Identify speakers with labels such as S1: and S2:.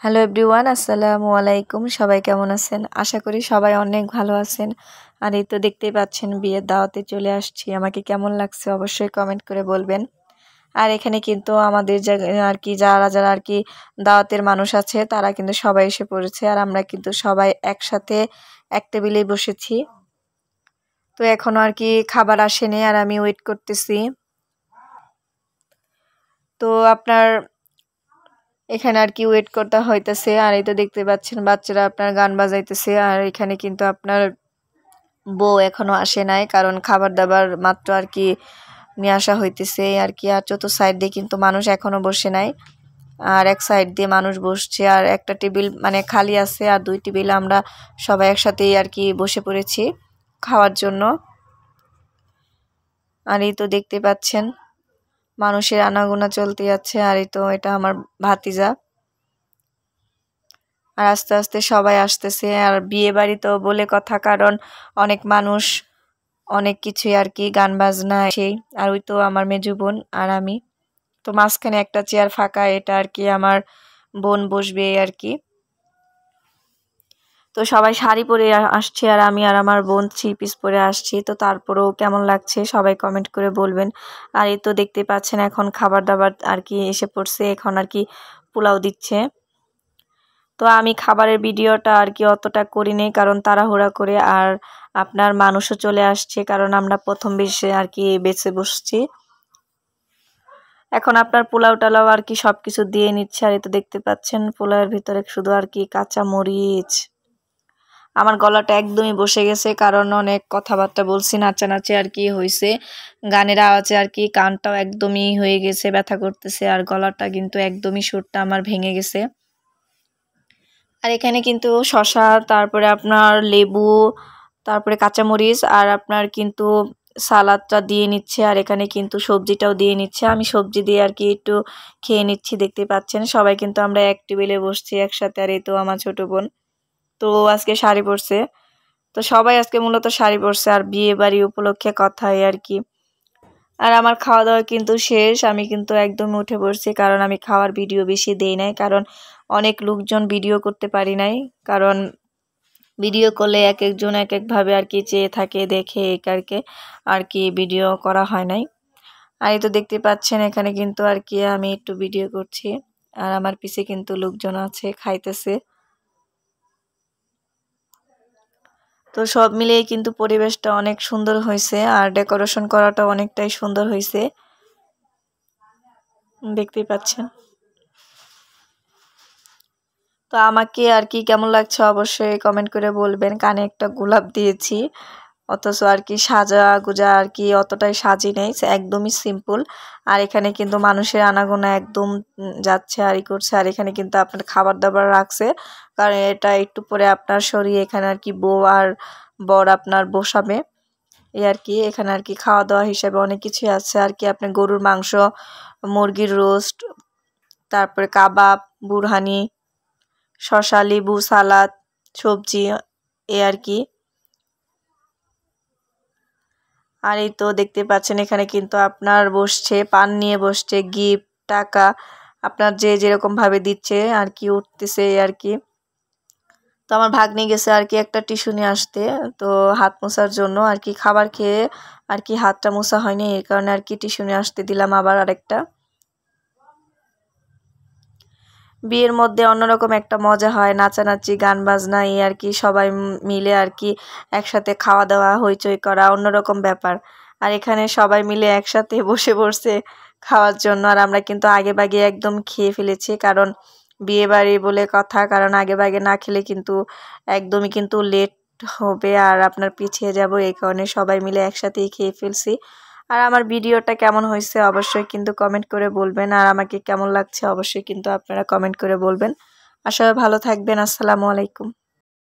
S1: Hello everyone, আসসালামু আলাইকুম। সবাই কেমন আছেন? আশা করি সবাই অনেক ভালো আছেন। আর এই তো দেখতেই পাচ্ছেন বিয়ের দাওয়াতে চলে আসছি। আমাকে কেমন লাগছে অবশ্যই কমেন্ট করে বলবেন। আর এখানে কিন্তু আমাদের আর কি যারা আর কি দাওয়াতের মানুষ আছে তারা কিন্তু সবাই এসে পড়েছে। আর আমরা কিন্তু সবাই একসাথে এক টেবিলেই বসেছি। তো এখনো আর কি খাবার আসেনি আর আমি ওয়েট করতেছি। তো আপনার এখানে আর কি ওয়েট করতে হইতেছে। আর এই তো দেখতে পাচ্ছেন বাচ্চারা আপনার গান বাজাইতেছে। আর এখানে কিন্তু আপনার বউ এখনো আসে নাই, কারণ খাবার দাবার মাত্র আর কি নিয়ে আসা হইতেছে আর কি। আর চতুর্থ সাইড দিয়ে কিন্তু মানুষ এখনো বসে নাই, আর এক সাইড দিয়ে মানুষ বসছে। আর একটা টেবিল মানে খালি আছে, আর দুই টেবিল আমরা সবাই একসাথেই আর কি বসে পড়েছি খাওয়ার জন্য। আর এই তো দেখতে পাচ্ছেন মানুষের আনাগোনা চলতে যাচ্ছে। আর এই তো এটা আমার ভাতিজা। আর আস্তে আস্তে সবাই আসতেছে। আর বিয়ে বাড়ি তো বলে কথা, কারণ অনেক মানুষ অনেক কিছুই আর কি গান বাজনা সেই। আর ওই তো আমার মেজো বোন আর আমি। তো মাঝখানে একটা চেয়ার ফাঁকা, এটা আর কি আমার বোন বসবে আর কি। তো সবাই শাড়ি পরে আসছে আর আমি আর আমার বোন থ্রি পিস পরে আসছি। তো তারপরেও কেমন লাগছে সবাই কমেন্ট করে বলবেন। আর এই তো দেখতে পাচ্ছেন এখন খাবার দাবার আর কি এসে পড়ছে। এখন আর কি পোলাও দিচ্ছে। তো আমি খাবারের ভিডিওটা আর কি অতটা করিনি, কারণ তাড়াহুড়া করে। আর আপনার মানুষও চলে আসছে, কারণ আমরা প্রথম বেশে আর কি বেঁচে বসছি। এখন আপনার পোলাও টালাও আর কি সব কিছু দিয়ে নিচ্ছে। আর এই তো দেখতে পাচ্ছেন পোলাওয়ের ভিতরে শুধু আর কি কাঁচা মরিচ। আমার গলাটা একদমই বসে গেছে, কারণ অনেক কথাবার্তা বলছি, নাচানাচি আর কি হয়েছে, গানের আওয়াজে আর কি কানটাও একদমই হয়ে গেছে, ব্যথা করতেছে। আর গলাটা কিন্তু একদমই সুরটা আমার ভেঙে গেছে। আর এখানে কিন্তু শসা, তারপরে আপনার লেবু, তারপরে কাঁচামরিচ, আর আপনার কিন্তু সালাদটা দিয়ে নিচ্ছে। আর এখানে কিন্তু সবজিটাও দিয়ে নিচ্ছে। আমি সবজি দিয়ে আর কি একটু খেয়ে নিচ্ছি। দেখতে পাচ্ছেন সবাই কিন্তু আমরা এক টেবিলে বসছি একসাথে। আর এই তো আমার ছোট বোন তো আজকে শাড়ি পরছে। তো সবাই আজকে মূলত শাড়ি পরছে। আর বিয়ে বাড়ি উপলক্ষে কথাই আর কি। আর আমার খাওয়া দাওয়া কিন্তু শেষ। আমি কিন্তু একদম উঠে পড়ছি, কারণ আমি খাওয়ার ভিডিও বেশি দেই নাই, কারণ অনেক লোকজন ভিডিও করতে পারি নাই। কারণ ভিডিও করলে এক একজন এক একভাবে আর কি চেয়ে থাকে, দেখে একারকে আর কি ভিডিও করা হয় নাই। আর এই তো দেখতে পাচ্ছেন এখানে কিন্তু আর কি আমি একটু ভিডিও করছি। আর আমার পিছে কিন্তু লোকজন আছে খাইতেছে। তো সব মিলিয়ে কিন্তু পরিবেশটা অনেক সুন্দর হয়েছে। আর ডেকোরেশন করাটা অনেকটাই সুন্দর হয়েছে, দেখতেই পাচ্ছেন। তো আমাকে আর কি কেমন লাগছে অবশ্যই কমেন্ট করে বলবেন। কানে একটা গোলাপ দিয়েছি, অথচ আর কি সাজা গুজা আর কি অতটাই সাজি নেই, একদমই সিম্পল। আর এখানে কিন্তু মানুষের আনাগোনা একদম যাচ্ছে আর করছে। আর এখানে কিন্তু আপনার খাবার দাবার রাখছে, কারণ এটা একটু পরে আপনার সরিয়ে এখানে আর কি বউ আর বর আপনার বসাবে এই আর কি। এখানে আর কি খাওয়া দাওয়া হিসেবে অনেক কিছুই আছে আর কি। আপনার গরুর মাংস, মুরগির রোস্ট, তারপরে কাবাব, বুরহানি, শসা, লেবু, সালাদ, সবজি এই আর কি। আর এই তো দেখতে পাচ্ছেন এখানে কিন্তু আপনার বসছে, পান নিয়ে বসছে, গিফট, টাকা আপনার যে যেরকম ভাবে দিচ্ছে আর কি উঠতেছে আর কি। তো আমার ভাগ্নে গেছে আর কি একটা টিস্যু নিয়ে আসতে, তো হাত মোছার জন্য আর কি। খাবার খেয়ে আর কি হাতটা মোছা হয়নি, এই কারণে আর কি টিস্যু নিয়ে আসতে দিলাম আবার আরেকটা। বিয়ের মধ্যে অন্যরকম একটা মজা হয়, নাচানাচি, গান বাজনা এই আর কি। সবাই মিলে আর কি একসাথে খাওয়া দাওয়া, হইচই করা অন্যরকম ব্যাপার। আর এখানে সবাই মিলে একসাথে বসে পড়ছে খাওয়ার জন্য। আর আমরা কিন্তু আগে ভাগে একদম খেয়ে ফেলেছি, কারণ বিয়ে বাড়ি বলে কথা, কারণ আগে ভাগে না খেলে কিন্তু একদমই কিন্তু লেট হবে আর আপনার পিছিয়ে যাব। এই কারণে সবাই মিলে একসাথেই খেয়ে ফেলছি। আর আমার ভিডিওটা কেমন হয়েছে অবশ্যই কিন্তু কমেন্ট করে বলবেন। আর আমাকে কেমন লাগছে অবশ্যই কিন্তু আপনারা কমেন্ট করে বলবেন। আসলে ভালো থাকবেন। আসসালামু আলাইকুম।